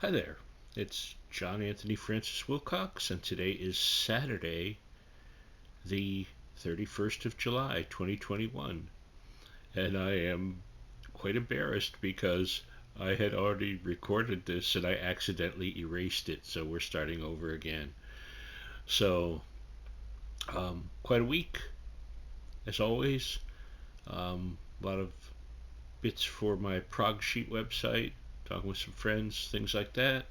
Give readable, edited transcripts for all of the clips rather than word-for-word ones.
Hi there. It's John Anthony Francis Wilcox, and today is Saturday, the 31st of July, 2021. And I am quite embarrassed because I had already recorded this and I accidentally erased it, so we're starting over again. So, quite a week, as always. A lot of bits for my Prog Sheet website, talking with some friends, things like that.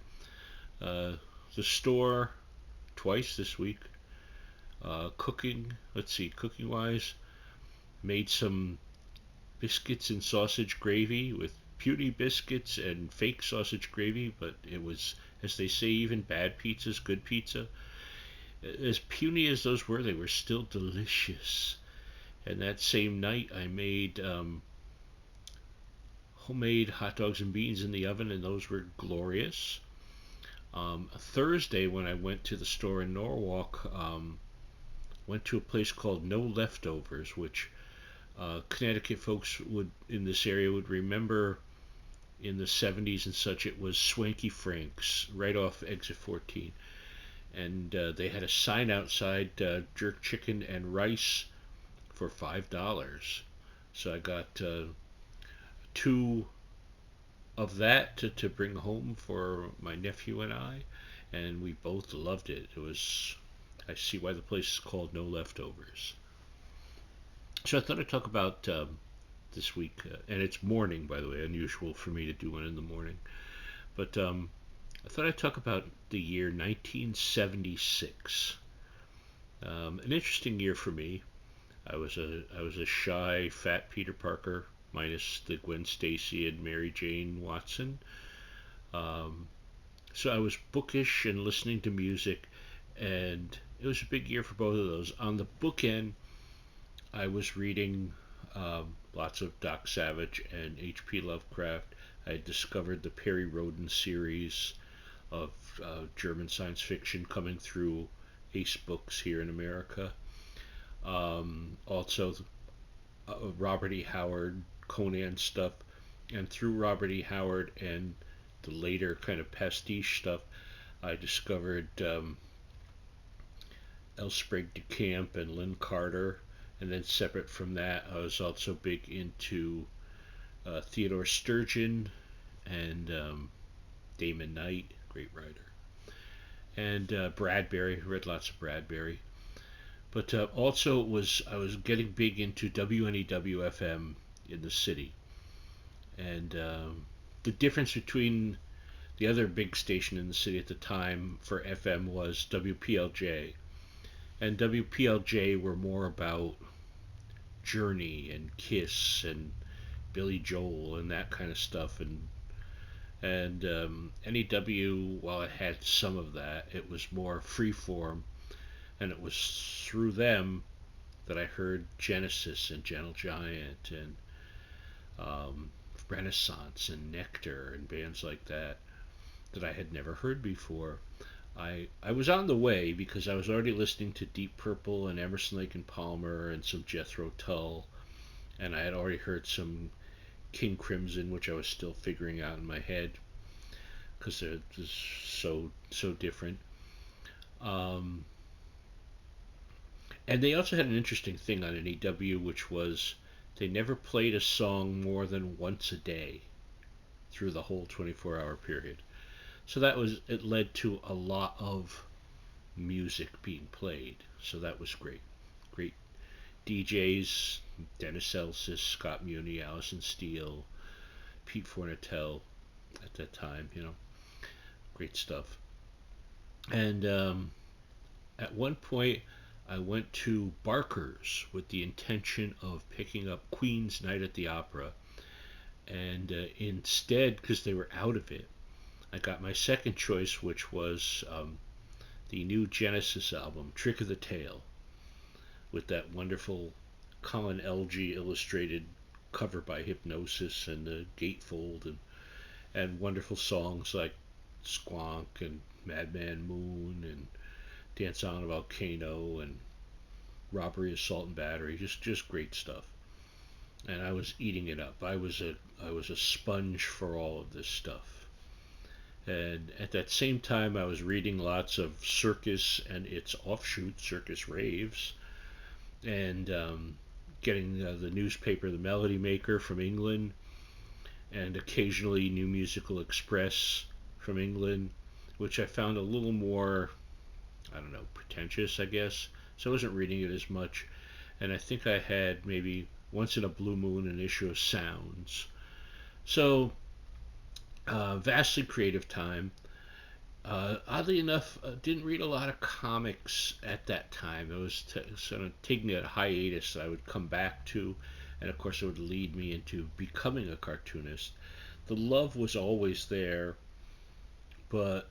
Uh, the store twice this week. Cooking, let's see, cooking wise, made some biscuits and sausage gravy with puny biscuits and fake sausage gravy, but it was, as they say, even bad pizza's good pizza. As puny as those were, they were still delicious. And that same night, I made homemade hot dogs and beans in the oven, and those were glorious. Thursday, when I went to the store in Norwalk, went to a place called No Leftovers, which Connecticut folks would in this area would remember in the 70s and such. It was Swanky Frank's right off exit 14, and they had a sign outside, jerk chicken and rice for $5. So I got two of that to bring home for my nephew and I, and we both loved it. It was, I see why the place is called No Leftovers. So I thought I'd talk about this week, and it's morning, by the way, unusual for me to do one in the morning. But I thought I'd talk about the year 1976. An interesting year for me. I was a shy, fat Peter Parker, minus the Gwen Stacy and Mary Jane Watson. Um, so I was bookish and listening to music, and it was a big year for both of those. On the book end, I was reading lots of Doc Savage and H.P. Lovecraft. I had discovered the Perry Rhodan series of German science fiction coming through Ace Books here in America. Also, Robert E. Howard, Conan stuff, and through Robert E. Howard and the later kind of pastiche stuff, I discovered L. Sprague de Camp and Lynn Carter. And then separate from that, I was also big into Theodore Sturgeon and Damon Knight, great writer, and Bradbury. Read lots of Bradbury, but also was I was getting big into WNEW FM in the city, and the difference between the other big station in the city at the time for FM was WPLJ, and WPLJ were more about Journey and Kiss and Billy Joel and that kind of stuff, and NEW, while it had some of that, it was more freeform, and it was through them that I heard Genesis and Gentle Giant and um, Renaissance and Nectar and bands like that I had never heard before. I was on the way because I was already listening to Deep Purple and Emerson Lake and Palmer and some Jethro Tull, and I had already heard some King Crimson, which I was still figuring out in my head because they're just so different. Um, and they also had an interesting thing on NEW, which was they never played a song more than once a day through the whole 24-hour period. So that was it led to a lot of music being played. So that was great. Great DJs, Dennis Elsis, Scott Muni, Allison Steele, Pete Fornatel at that time. Great stuff. And at one point, I went to Barker's with the intention of picking up Queen's Night at the Opera. And instead, because they were out of it, I got my second choice, which was the new Genesis album, Trick of the Tail, with that wonderful Colin Elgee illustrated cover by Hypnosis and the gatefold and wonderful songs like Squonk and Madman Moon and Dance on a Volcano and Robbery, Assault and Battery, just great stuff. And I was eating it up. I was a sponge for all of this stuff. And at that same time, I was reading lots of Circus and its offshoot, Circus Raves, and getting the newspaper, The Melody Maker from England, and occasionally New Musical Express from England, which I found a little more, I don't know, pretentious, I guess. So I wasn't reading it as much. And I think I had maybe once in a blue moon an issue of Sounds. So, vastly creative time. Oddly enough, didn't read a lot of comics at that time. It was sort of taking a hiatus that I would come back to, and of course, it would lead me into becoming a cartoonist. The love was always there, but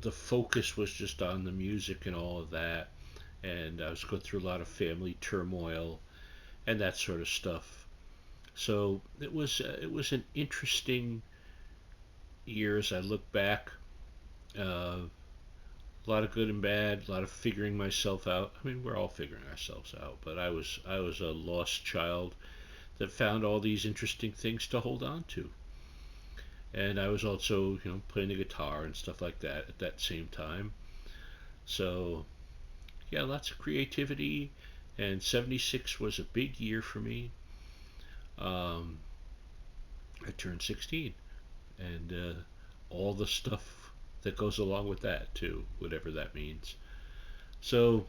the focus was just on the music and all of that. And I was going through a lot of family turmoil and that sort of stuff. So it was an interesting year as I look back. Uh, a lot of good and bad, a lot of figuring myself out. I mean, we're all figuring ourselves out, but I was a lost child that found all these interesting things to hold on to. And I was also, playing the guitar and stuff like that at that same time. So, yeah, lots of creativity. And 76 was a big year for me. Um, I turned 16, and all the stuff that goes along with that, too, whatever that means. So,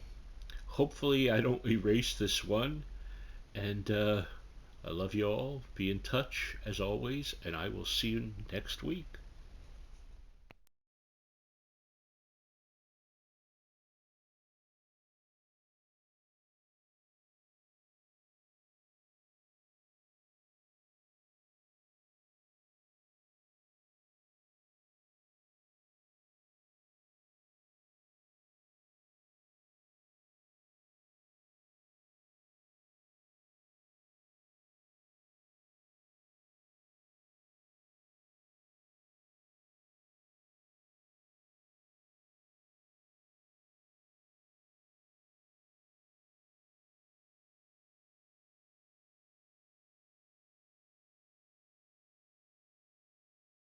hopefully, I don't erase this one. And I love you all. Be in touch as always, and I will see you next week.